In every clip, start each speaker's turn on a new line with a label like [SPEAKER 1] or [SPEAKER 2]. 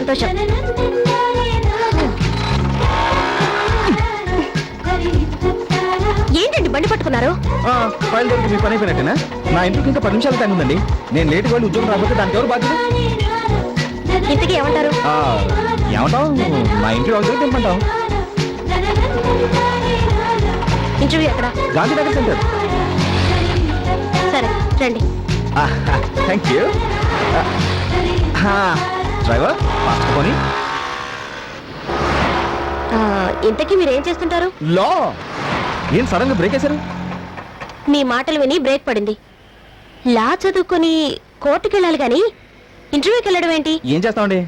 [SPEAKER 1] సంతోషం. ఏంటండి బండి పట్టుకున్నారు?
[SPEAKER 2] ఫైల్ దొరికి మీ పని అయిపోయినట్టేనా? నా ఇంటికి ఇంకా 10 నిమిషాల టైం ఉందండి. నేను లేట్ వాళ్ళు ఉద్యోగం రాకపోతే దానికి ఎవరు బాధ్యత?
[SPEAKER 1] ఇంతకీ ఏమంటారు?
[SPEAKER 2] ఏమంటావు? నా ఇంటి వాళ్ళు తెమ్మంటావు.
[SPEAKER 1] ఇంటర్వ్యూ ఎక్కడ?
[SPEAKER 2] గాంధీనగర్ సెంటర్.
[SPEAKER 1] సరే రండి.
[SPEAKER 2] Thank you. డ్రైవర్ పాసుకొని.
[SPEAKER 1] ఇంతకీ మీరేం చేస్తుంటారు?
[SPEAKER 2] లో ఏం సడన్ గా బ్రేక్ వేశారు?
[SPEAKER 1] మీ మాటలు విని బ్రేక్ పడింది. లా చదువుకొని కోర్టుకి వెళ్ళాలి కానీ ఇంటర్వ్యూకి వెళ్ళడం ఏంటి?
[SPEAKER 2] ఏం చేస్తామండి,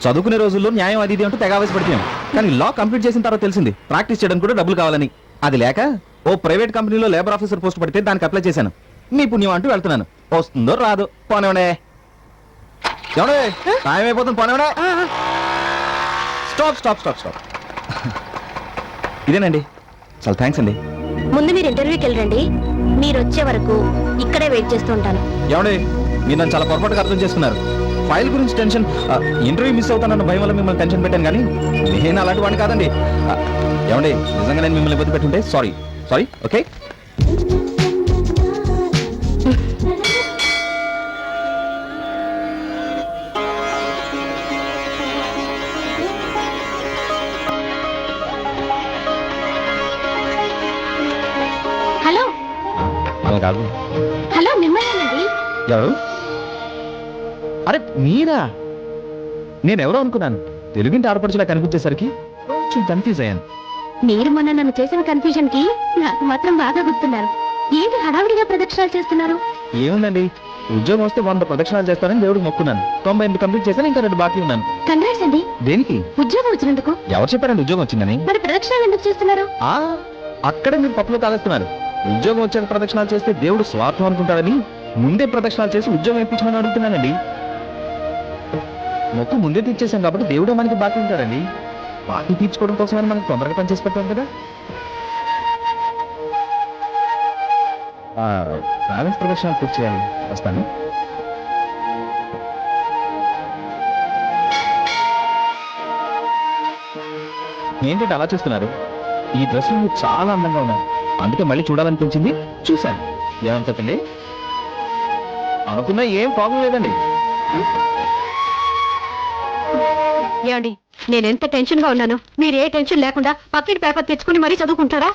[SPEAKER 2] చదువుకునే రోజుల్లో న్యాయం అది ఇది అంటూ తెగ ఆవేశపడిపోయాం. కానీ లా కంప్లీట్ చేసిన తర్వాత తెలిసింది ప్రాక్టీస్ చేయడానికి కూడా డబ్బులు కావాలని. అది లేక ఓ ప్రైవేట్ కంపెనీలో లేబర్ ఆఫీసర్ పోస్ట్ పడితే దానికి అప్లై చేశాను. మీ పుణ్యం అంటూ వెళ్తున్నాను. వస్తుందో రాదు పోనేవడే. ఏమండే టైం అయిపోతుంది పోనేవడే. Stop stop stop stop. ఇదేనండి. చాలా థ్యాంక్స్ అండి.
[SPEAKER 1] ముందు మీరు ఇంటర్వ్యూకి వెళ్ళండి. మీరు వచ్చే వరకు ఇక్కడే వెయిట్ చేస్తూ ఉంటాను.
[SPEAKER 2] ఏమండి మీరు నన్ను చాలా పొరపాటుగా అర్థం చేసుకున్నారు. ఫైల్ గురించి టెన్షన్, ఇంటర్వ్యూ మిస్ అవుతానన్న భయం వల్ల మిమ్మల్ని టెన్షన్ పెట్టాను. కానీ నేను అలాంటి వాడిని కాదండి. ఏమండి నిజంగా నేను మిమ్మల్ని ఇబ్బంది పెట్టుంటే సారీ సారీ. ఓకే
[SPEAKER 1] హలో
[SPEAKER 2] అలా కాదు.
[SPEAKER 1] హలో మిమ్మల్ని.
[SPEAKER 2] ఎవరు? అరే మీరా? నేనెవరో అనుకున్నాను. తెలుగింటి ఆడపడుచులా కనిపించేసరికి కొంచెం కన్ఫ్యూజ్ అయ్యాను.
[SPEAKER 1] మీరు మొన్న నన్ను చేసిన కన్ఫ్యూజన్ కి నాకు మాత్రం బాగా గుర్తున్నారు. ఏంటి హడావిడిగా ప్రదక్షిణాలు చేస్తున్నారు?
[SPEAKER 2] ఏముందండి, ఉద్యోగం వస్తే 100 ప్రదక్షిణాలు చేస్తానని దేవుడికి మొక్కున్నాను. 98 కంప్లీట్ చేశాను. ఇంకా 2 బాకీ ఉన్నాను.
[SPEAKER 1] కంగ్రాట్స్ అండి.
[SPEAKER 2] దేనికి?
[SPEAKER 1] ఉద్యోగం వచ్చినందుకు.
[SPEAKER 2] ఎవరు చెప్పారండి ఉద్యోగం వచ్చిందని?
[SPEAKER 1] మరి ప్రదక్షిణాలు ఎందుకు చేస్తున్నారు?
[SPEAKER 2] అక్కడే మీరు పప్పులో కాలేస్తున్నారు. ఉద్యోగం వచ్చాక ప్రదక్షిణాలు చేస్తే దేవుడు స్వార్థం అనుకుంటాడని ముందే ప్రదక్షిణాలు చేసి ఉద్యోగం ఇప్పించమని అడుగుతున్నానండి. మొక్కు ముందే తీర్చేసాం కాబట్టి దేవుడే మనకి బాకీ ఉంటాడండి. బాకీ తీర్చుకోవడం కోసమని మనకి తొందరగా పనిచేసి పెట్టాం కదా. బ్యాలెన్స్ ప్రదక్షిణాలు పూర్తి చేయాలి. వస్తాను. ఏంటంటే అలా చూస్తున్నారు? ఈ డ్రెస్ మీరు చాలా అందంగా ఉన్నారు. అందుకే మళ్ళీ చూడాలనిపించింది, చూశాను. ఏమంటండి? అనుకున్నా ఏం ప్రాబ్లం లేదండి.
[SPEAKER 1] ఏమండి నేను ఎంత టెన్షన్ గా ఉన్నాను, మీరు ఏ టెన్షన్ లేకుండా పక్కింటి పేపర్ తెచ్చుకుని మరీ చదువుకుంటారా?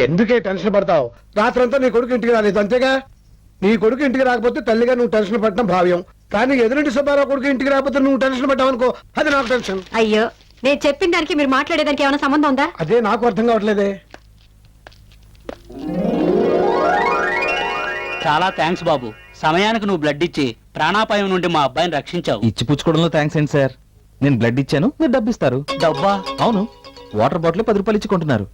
[SPEAKER 3] ఎందుకే టెన్షన్ పడతావు? రాత్రంతా నీ కొడుకు ఇంటికి రాలేదు అంతేగా. నీ కొడుకు ఇంటికి రాకపోతే తల్లిగా నువ్వు టెన్షన్ పడటం భావ్యం. కానీ ఎదురింటి సుబ్బారావు కొడుకు ఇంటికి రాకపోతే నువ్వు టెన్షన్ పడ్డావు అనుకో, అది నాకు టెన్షన్.
[SPEAKER 1] అయ్యో నేను చెప్పిన దానికి మీరు మాట్లాడేదానికి ఏమైనా సంబంధం ఉందా?
[SPEAKER 3] అదే నాకు అర్థం కావట్లేదే.
[SPEAKER 4] చాలా థ్యాంక్స్ బాబు. సమయానికి నువ్వు బ్లడ్ ఇచ్చి ప్రాణాపాయం నుండి మా అబ్బాయిని రక్షించావు.
[SPEAKER 2] ఇచ్చి పుచ్చుకోవడంలో థ్యాంక్స్ ఏంటి సార్? నేను బ్లడ్ ఇచ్చాను, మీరు డబ్బు ఇస్తారు.
[SPEAKER 4] డబ్బా?
[SPEAKER 2] అవును, వాటర్ బాటిల్ 10 రూపాయలు ఇచ్చి కొంటున్నారు.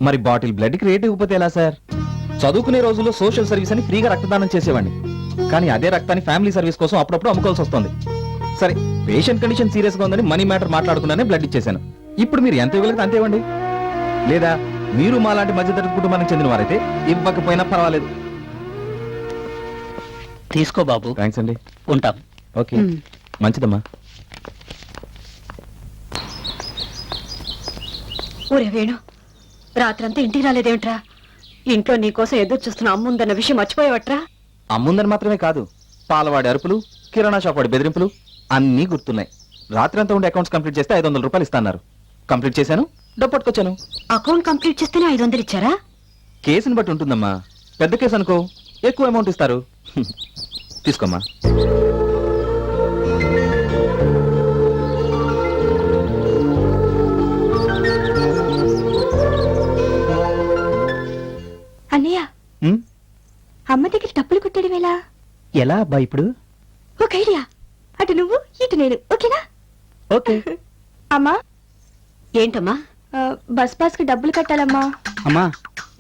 [SPEAKER 2] మరి బాటిల్ బ్లడ్ కి రేట్ ఇవ్వకపోతే ఎలా సార్? చదువుకునే రోజుల్లో సోషల్ సర్వీస్ అని ఫ్రీగా రక్తదానం చేసేవాడిని. కానీ అదే రక్తాన్ని ఫ్యామిలీ సర్వీస్ కోసం అప్పుడప్పుడు అమ్ముకోవాల్సి వస్తుంది. సరే పేషెంట్ కండిషన్ సీరియస్ గా ఉందని మనీ మ్యాటర్ మాట్లాడుకున్నానే బ్లడ్ ఇచ్చేశాను. ఇప్పుడు మీరు ఎంత ఇవ్వగలిగితే అంతే ఇవ్వండి. లేదా మీరు మా లాంటి మధ్యతరగతి కుటుంబానికి చెందిన వారైతే ఇవ్వకపోయినా పర్వాలేదు.
[SPEAKER 4] తీసుకో బాబు.
[SPEAKER 2] థ్యాంక్స్ అండి.
[SPEAKER 4] ఉంటాం.
[SPEAKER 2] ఓకే మంచిదమ్మా.
[SPEAKER 1] ఊరే వేణు, రాత్రంతా ఇంటికి రాలేదేమిట్రా? ఇంట్లో నీకోసం ఎదురు చూస్తున్న అమ్ముందన్న విషయం మర్చిపోయావట్రా?
[SPEAKER 2] అమ్ముందని మాత్రమే కాదు, పాలవాడి అరుపులు, కిరాణా షాప్ వాడి బెదిరింపులు అన్నీ గుర్తున్నాయి. రాత్రి అంతా ఉండే అకౌంట్స్ కంప్లీట్ చేస్తే 500 రూపాయలు ఇస్తాన్నారు. కంప్లీట్ చేశాను, డబ్బు పట్టుకొచ్చాను.
[SPEAKER 1] అకౌంట్ కంప్లీట్ చేస్తేనే 500 ఇచ్చారా?
[SPEAKER 2] కేసుని బట్టి ఉంటుందమ్మా. పెద్ద కేసు అనుకో ఎక్కువ అమౌంట్ ఇస్తారు. తీసుకోమ్మా.
[SPEAKER 1] అన్నయ్య, అమ్మ దగ్గర డబ్బులు కొట్టడం ఎలా?
[SPEAKER 2] ఎలా అబ్బా ఇప్పుడు?
[SPEAKER 1] ఒక ఐడియా. అటు నువ్వు ఇటు నేను, ఓకేనా?
[SPEAKER 2] ఓకే.
[SPEAKER 1] అమ్మా. ఏంటమ్మా? బస్ పాస్ కి డబ్బులు కట్టాలమ్మా.
[SPEAKER 4] అమ్మా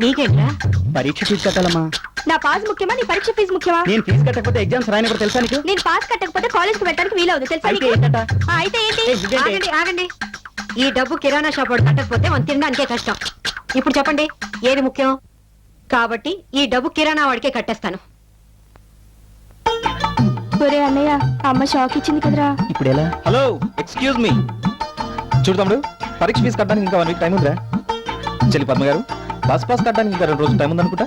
[SPEAKER 1] నీకేంట్రా?
[SPEAKER 4] పరీక్ష ఫీజు కట్టాలమ్మా.
[SPEAKER 1] నా పాస్ ముఖ్యమా, నీ పరీక్ష ఫీజు ముఖ్యమా?
[SPEAKER 4] నేను ఫీజు కట్టకపోతే ఎగ్జామ్స్ రాయని కూడా తెలుసా నీకు?
[SPEAKER 1] నేను పాస్ కట్టకపోతే కాలేజ్ కి వెళ్ళడానికి వీలవుదు తెలుసా నీకు? అయితే ఏంటి? ఆగండి ఆగండి. ఈ డబ్బు కిరాణా షాప్ వాడు కట్టకపోతే మనం తినడానికే కష్టం. ఇప్పుడు చెప్పండి ఏది ముఖ్యం? కాబట్టి ఈ డబ్బు కిరాణా వాడికే కట్టేస్తాను. ఒరే అన్నయ్య అమ్మ షాక్ ఇచ్చింది కదరా.
[SPEAKER 4] ఇప్పుడు ఎలా?
[SPEAKER 2] Hello excuse me. చూడు తమ్ముడు, పరీక్ష ఫీజు కట్టడానికి ఇంకా 1 వీక్ టైం ఉందిరా. చెల్లి పద్మ గారు, బస్ పాస్ కట్టడానికి ఇంకా 2 రోజులు టైం ఉందనుకుంటా.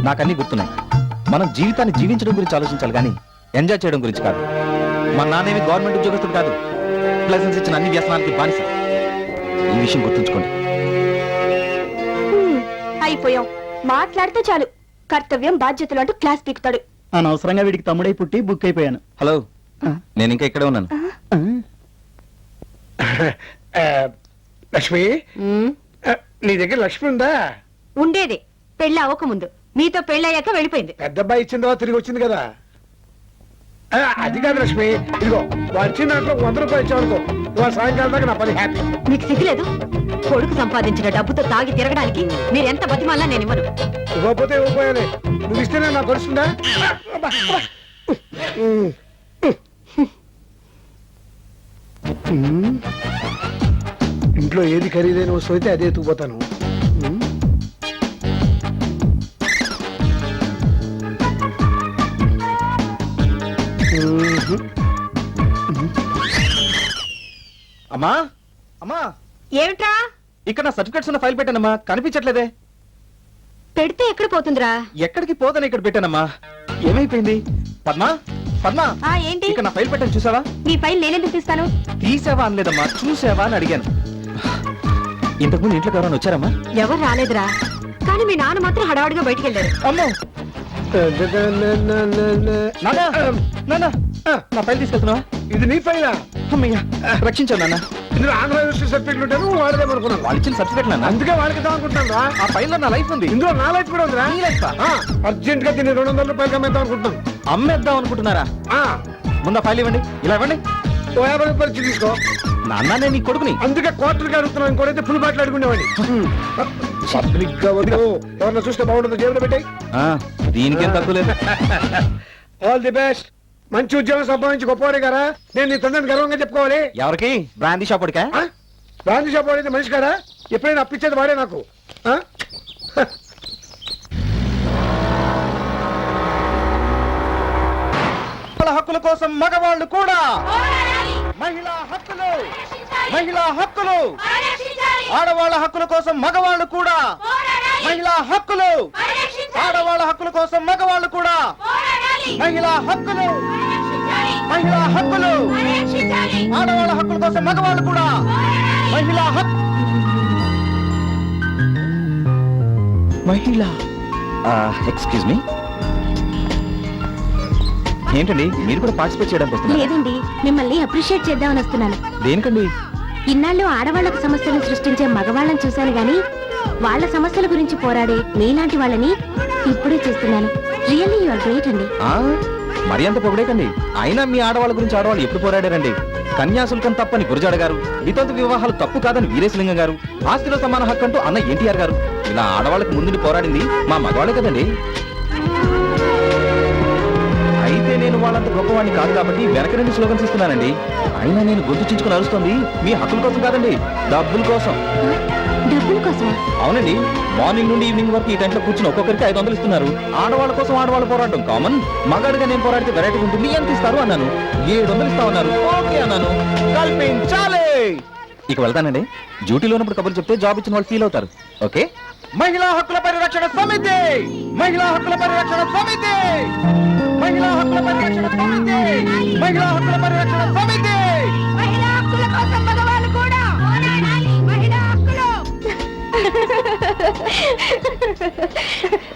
[SPEAKER 2] నాకన్నీ గుర్తున్నాయి. మనం జీవితాన్ని జీవించడం గురించి ఆలోచించాలి కానీ ఎంజాయ్ చేయడం గురించి కాదు. మా నాన్నేమి గవర్నమెంట్ ఉద్యోగస్తుడు కాదు. లైసెన్స్ ఇచ్చిన అన్ని వ్యసనాలకి బానిస. ఈ విషయం గుర్తుంచుకోండి.
[SPEAKER 1] అయిపోయాం. మాట్లాడితే చాలు కర్తవ్యం బాధ్యతలు అంటూ క్లాస్ పీకుతాడు.
[SPEAKER 4] అనవసరంగా వీడికి తమ్ముడై పుట్టి బుక్ అయిపోయాను.
[SPEAKER 2] హలో, నేను ఇంకా ఇక్కడే ఉన్నాను.
[SPEAKER 3] లక్ష్మి, నీ దగ్గర లక్ష్మి ఉందా?
[SPEAKER 1] ఉండేది పెళ్ళి అవ్వకముందు. మీతో పెళ్ళయ్యాక వెళ్ళిపోయింది.
[SPEAKER 3] పెద్ద అబ్బాయి ఇచ్చిన తర్వాత తిరిగి వచ్చింది కదా. అది కాదు లక్ష్మి, ఇదిగో వాడు ఇచ్చిన దాంట్లో 100 రూపాయలు ఇచ్చావనుకో, ఇవాళ సాయంకాలం దాకా నా పని హ్యాపీ.
[SPEAKER 1] మీకు సిగ్గులేదు? కొడుకు సంపాదించిన డబ్బుతో తాగి తిరగడానికి మీరెంత బతిమాలా నేను ఇవ్వను.
[SPEAKER 3] ఇవ్వకపోతే ఇవ్వకపోయాలి. నువ్వు ఇస్తేనే నాకు తెలుస్తుందా? ఇంట్లో ఏది ఖరీదైన వస్తువు అయితే అదే ఎత్తుకుపోతాను.
[SPEAKER 2] అమ్మా అమ్మా,
[SPEAKER 1] ఏమిట్రా?
[SPEAKER 2] ఇక్కడ నా సర్టిఫికెట్స్ ఉన్న ఫైల్ పెట్టానమ్మా, కనిపించట్లేదే.
[SPEAKER 1] పెడితే ఎక్కడ పోతుందిరా?
[SPEAKER 2] ఎక్కడికి పోదని ఇక్కడ పెట్టానమ్మా. ఏమైపోయింది? పద్మా పద్మా,
[SPEAKER 1] ఏంటి?
[SPEAKER 2] ఇక్కడ నా ఫైల్ పెట్టాను, చూసావా?
[SPEAKER 1] మీ ఫైల్ నేనెందుకు తీస్తాను?
[SPEAKER 2] తీసావా అనలేదమ్మా, చూసావా అని అడిగాను. ఇంతకుముందు ఇంట్లోకి ఎవరైనా వచ్చారమ్మా?
[SPEAKER 1] ఎవరు రాలేదురా, కానీ మీ నాన్న మాత్రం హడావుడిగా బయటికి వెళ్ళారు.
[SPEAKER 2] అమ్మో, నాన్నా, నాన్నా, నా ఫైల్ తీసుకెళ్తున్నావా?
[SPEAKER 3] ఇది నీ ఫైలా?
[SPEAKER 2] అమ్మయ్యా, రక్షించాను నాన్న.
[SPEAKER 3] ఇందులో ఆంధ్ర యూనివర్సిటీ సర్టిఫికెట్లు ఉంటాను, వాడదేమనుకున్నాను.
[SPEAKER 2] వాళ్ళు ఇచ్చిన సర్టిఫికెట్ నాన్న.
[SPEAKER 3] అందుకే వాళ్ళకి ఇద్దాం అనుకుంటున్నాను రా.
[SPEAKER 2] ఆ ఫైల్ లో నా లైఫ్ ఉంది.
[SPEAKER 3] ఇందులో నా లైఫ్ కూడా ఉందిరా.
[SPEAKER 2] నీ లైఫ్
[SPEAKER 3] అర్జెంట్ గా దీన్ని 200 రూపాయలు అమ్మేద్దాం అనుకుంటున్నాను.
[SPEAKER 2] అమ్మేద్దాం అనుకుంటున్నారా? ముందు ఆ ఫైల్ ఇవ్వండి. ఇలా ఇవ్వండి.
[SPEAKER 3] ఓ 50 రూపాయలు ఇచ్చి తీసుకో.
[SPEAKER 2] నాన్న, నేను నీ కొడుకుని.
[SPEAKER 3] అందుకే క్వార్టర్గా అడుగుతున్నాను, ఇంకోటైతే ఫుల్ బాటిల్ అడుగునేవాడిని. పబ్లిక్ గా వద్దు, ఎవరన్నా చూస్తే బాగుంటుందో జేబులో పెట్టాయి.
[SPEAKER 2] దీనికేం తక్కువ లేదు.
[SPEAKER 3] All the best. మంచి ఉద్యోగం సంపాదించి గొప్పవాడే కదా. నేను నీ తండ్రిని గర్వంగా చెప్పుకోవాలి.
[SPEAKER 2] ఎవరికి? బ్రాందీ షాప్ వాడికా?
[SPEAKER 3] గాంధీ షాప్ వాడైతే మనిషి కదా. ఎప్పుడైనా అప్పించేది వాడే నాకు.
[SPEAKER 2] హక్కుల కోసం మగవాళ్ళు కూడా. మహిళా హక్కులు, మహిళా హక్కులు, ఆడవాళ్ళ హక్కుల కోసం మగవాళ్ళు కూడా. మహిళా హక్కులు, ఆడవాళ్ళ హక్కుల కోసం మగవాళ్ళు కూడా. మహిళా హక్కులు, మహిళా హక్కులు, ఆడవాళ్ళ హక్కుల కోసం మగవాళ్ళు కూడా. మహిళా హక్కు, మహిళా. ఎక్స్క్యూజ్ మీ, ఏంటండి మీరు కూడా పార్టిసిపేట్ చేయడానికి వస్తున్నారు?
[SPEAKER 1] లేదండి, మిమ్మల్ని అప్రిషియేట్ చేద్దామని వస్తున్నాను.
[SPEAKER 2] దేనికండి?
[SPEAKER 1] ఇన్నాళ్ళు ఆడవాళ్లకు సమస్యలు సృష్టించే మగవాళ్ళని చూశాను గాని వాళ్ళ సమస్యల గురించి పోరాడే మీలాంటి వాళ్ళని ఇప్పుడే చూస్తున్నాను. రియల్లీ యు ఆర్ గ్రేట్ అండి.
[SPEAKER 2] మరి అంత పొగడేకండి. అయినా మీ ఆడవాళ్ళ గురించి ఆడవాళ్ళు ఎప్పుడు పోరాడారండి? కన్యాశుల్కం తప్పని గురజాడ గారు, వితంతు వివాహాలు తప్పు కాదని వీరేశలింగం గారు, ఆస్తిలో సమాన హక్కు అంటూ అన్న ఎన్టీఆర్ గారు, ఇలా ఆడవాళ్ళకి ముందుండి పోరాడింది మా మగవాళ్ళే కదండి. అయితే నేను వాళ్ళంత గొప్పవాడిని కాదు కాబట్టి వెనక నుండి స్లోగన్స్ ఇస్తున్నానండి. అయినా నేను గొంతు చించుకుని అరుస్తుంది మీ హక్కుల కోసం కాదండి, డబ్బుల కోసం.
[SPEAKER 1] డబ్బుల కోసం?
[SPEAKER 2] అవునండి. మార్నింగ్ నుండి ఈవినింగ్ వరకు ఈ టైంలో కూర్చుని ఒక్కొక్కరికి 500 ఇస్తున్నారు. ఆడవాళ్ళ కోసం ఆడవాళ్ళు పోరాటం కామన్. మగాడిగా నేను పోరాడితే వెరైటీ ఉంటుంది. ఎంత ఇస్తారు అన్నాను. 700 ఇస్తామన్నారు. ఓకే అన్నాను. కల్పించాలి. ఇక వెళ్తానండి. డ్యూటీలో ఉన్నప్పుడు కబుర్లు చెప్తే జాబ్ ఇచ్చిన వాళ్ళు ఫీల్ అవుతారు. ఓకే. మహిళా హక్కుల పరిరక్షణ సమితి, మహిళా హక్కుల పరిరక్షణ సమితి, మహిళా హక్కుల పరిరక్షణ సమితి, మహిళా హక్కుల పరిరక్షణ సమితి.
[SPEAKER 1] మహిళా హక్కుల కోసం మగవాళ్ళు కూడా. మహిళా హక్కులు.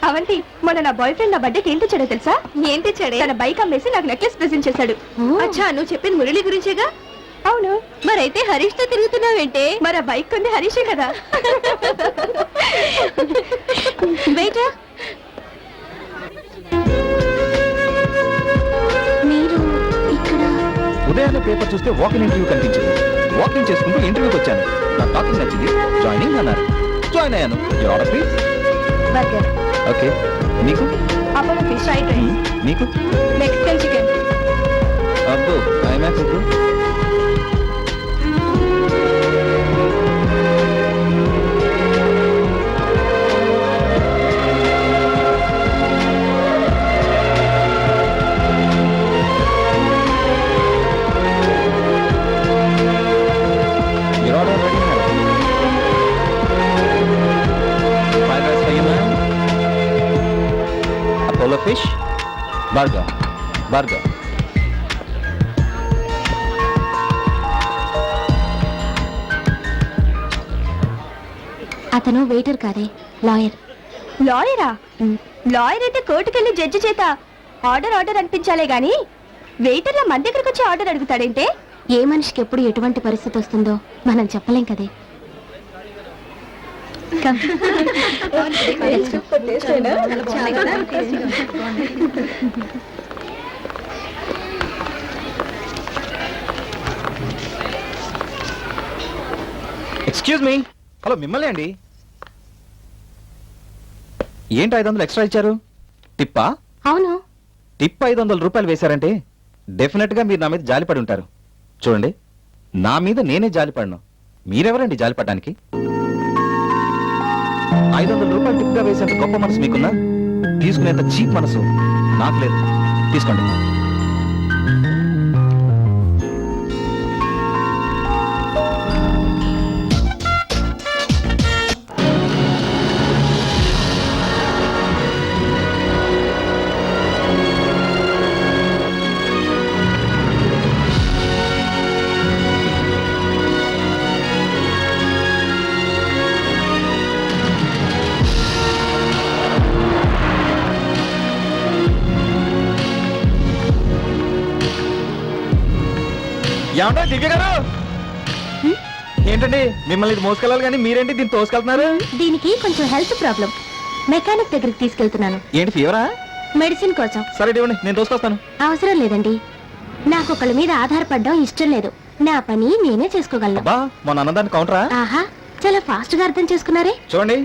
[SPEAKER 1] అవంతి, మొన్న నా బాయ్ ఫ్రెండ్ నా బర్త్డేకి ఏం తెచ్చాడో తెలుసా? ఏం తెచ్చాడే? తన బైక్ అమ్మేసి నాకు నెక్లెస్ ప్రెజెంట్ చేశాడు. అచ్చా, నువ్వు చెప్పింది మురళి గురించేగా? అవును. మరైతే హరీష్ తో తిరుగుతున్నావేంటే? మరి ఆ బైక్ కొంది హరీషే కదా. బయట మీరు ఇక్కడ
[SPEAKER 2] ఉదయాన్నే పేపర్ చూస్తే వాకింగ్ ఇంటర్వ్యూ కనిపించింది. వాకింగ్ చేసుకుంటూ ఇంటర్వ్యూకి వచ్చాను. నా టాకింగ్ నచ్చింది. జాయినింగ్ అన్నారు. జాయిన్ అయ్యాను. Your order please.
[SPEAKER 1] Burger.
[SPEAKER 2] Okay. నీకు?
[SPEAKER 1] Apollo fish fried rice.
[SPEAKER 2] నీకు?
[SPEAKER 1] Mexican chicken.
[SPEAKER 2] అబ్బో, ఐమాక్స్ ఇప్పుడు. భార్గవ్ భార్గవ్
[SPEAKER 1] అతను వెయిటర్ కాదే, లాయర్. లాయరా? లాయర్ అయితే కోర్టుకెళ్ళి జడ్జి చేత ఆర్డర్ ఆర్డర్ అనిపించాలే గాని వెయిటర్ల మన దగ్గరకు వచ్చి ఆర్డర్ అడుగుతాడంటే? ఏ మనిషికి ఎప్పుడు ఎటువంటి పరిస్థితి వస్తుందో మనం చెప్పలేం కదే.
[SPEAKER 2] Excuse me. హలో, మిమ్మల్ని అండి. ఏంటి 500 ఎక్స్ట్రా ఇచ్చారు? టిప్పా?
[SPEAKER 1] అవును.
[SPEAKER 2] టిప్ 500 రూపాయలు వేశారంటే డెఫినెట్ గా మీరు నా మీద జాలిపడి ఉంటారు. చూడండి, నా మీద నేనే జాలిపడను. మీరెవరండి జాలిపడడానికి? 500 రూపాయలు టిప్ గా వేసేంత గొప్ప మనసు మీకున్నా, తీసుకునేంత చీప్ మనసు నాకు లేదు. తీసుకోండి. ఏమంటా దివ్య గారు? ఏంటండి మిమ్మల్ని ఇది మోసుకెళ్ళాలి కానీ మీరేంటి దీన్ని తోసుకెళ్తున్నారు?
[SPEAKER 1] దీనికి కొంచెం హెల్త్ ప్రాబ్లం, మెకానిక్ దగ్గరికి తీసుకెళ్తున్నాను.
[SPEAKER 2] ఏంటి ఫీవరా?
[SPEAKER 1] మెడిసిన్ కోసం.
[SPEAKER 2] సరే ఇవ్వండి, నేను తోసుకొస్తాను.
[SPEAKER 1] అవసరం లేదండి, నాకు ఒకళ్ళ మీద ఆధారపడడం ఇష్టం లేదు. నా పని నేనే చేసుకోగలను.
[SPEAKER 2] అబ్బా, మొన్న అన్నదాన్ని కౌంటరా?
[SPEAKER 1] ఆహా, చాలా ఫాస్ట్ గా అర్థం చేసుకున్నారే.
[SPEAKER 2] చూడండి,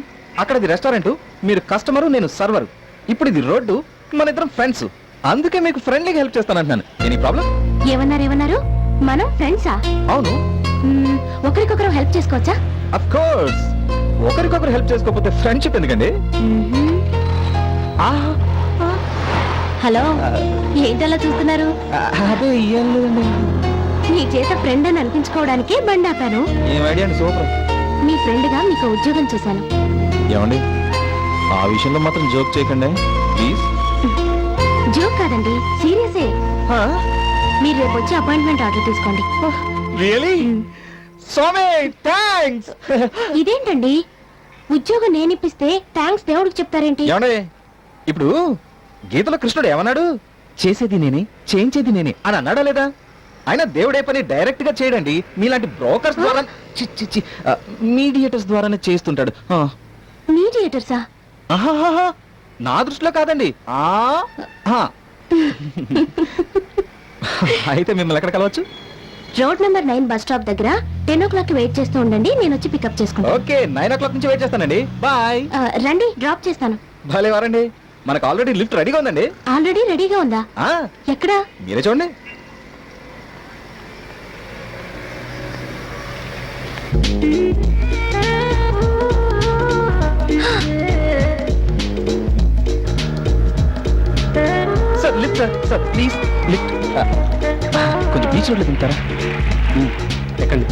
[SPEAKER 2] అక్కడ ఇది రెస్టారెంట్, మీరు కస్టమరు, నేను సర్వర్. ఇప్పుడు ఇది రోడ్డు, మన ఇద్దరం ఫ్రెండ్స్. అందుకే మీకు ఫ్రెండ్లీగా హెల్ప్ చేస్తానంటున్నాను. Any problem?
[SPEAKER 1] ఏమన్నారు? మనం ఫ్రెండ్సా?
[SPEAKER 2] అవును.
[SPEAKER 1] ఒకరికొకరు హెల్ప్ చేసుకోవచ్చా?
[SPEAKER 2] Of course. ఒకరికొకరు హెల్ప్ చేసుకోకపోతే ఫ్రెండ్షిప్ ఎందుకండి? ఆహా.
[SPEAKER 1] హలో, ఏంటలా చూస్తున్నారు?
[SPEAKER 2] అదే ఏం లేదండి.
[SPEAKER 1] మీ చేత ఫ్రెండ్ అని అనిపించుకోవడానికే బండి ఆపాను.
[SPEAKER 2] ఏం ఐడియా అండి, సూపర్.
[SPEAKER 1] మీ ఫ్రెండ్ గా మీకు ఉద్యోగం చేశాను.
[SPEAKER 2] ఏమండి, ఆ విషయంలో మాత్రం జోక్ చేయకండి ప్లీజ్.
[SPEAKER 1] జోక్ కాదండి, సీరియసే. మీరు రేపు వచ్చి అపాయింట్మెంట్ ఆర్డర్ తీసుకోండి.
[SPEAKER 2] రియలీ? స్వామి థాంక్స్.
[SPEAKER 1] ఇదేంటండి, ఉద్యోగం నేనిప్పిస్తే థ్యాంక్స్ దేవుడికి చెప్తారేంటి?
[SPEAKER 2] ఏమండి, ఇప్పుడు గీతలో కృష్ణుడు ఏమన్నాడు? చేసేది నేనే, చేయించేది నేనే అని అన్నాడా లేదా? ఆయన దేవుడే పని డైరెక్ట్ గా చేయడండి. మీలాంటి బ్రోకర్స్ ద్వారా, మీడియేటర్స్ ద్వారానే చేస్తుంటాడు.
[SPEAKER 1] మీడియేటర్సా?
[SPEAKER 2] ఆహాహాహా, నా దృష్టిలో కాదండి. అయితే మిమ్మల్ని ఎక్కడ కలవచ్చు?
[SPEAKER 1] రోడ్ నెంబర్ 9 బస్ స్టాప్ దగ్గర 10 o'clock వెయిట్ చేస్తూ ఉండండి, నేను వచ్చి పికప్ చేసుకుంటాను.
[SPEAKER 2] ఓకే, 9 o'clock నుంచి వెయిట్ చేస్తానండి. బాయ్.
[SPEAKER 1] రండి, డ్రాప్ చేస్తాను.
[SPEAKER 2] భలే వారండి, మనకు ఆల్రెడీ లిఫ్ట్ రెడీగా ఉందండి.
[SPEAKER 1] ఆల్రెడీ రెడీగా ఉందా? ఎక్కడా?
[SPEAKER 2] మీరే చూడండి. Sir lift, sir please lift. కొంచెం బీచ్ రోడ్లో దిగుతారా? ఎక్కండి.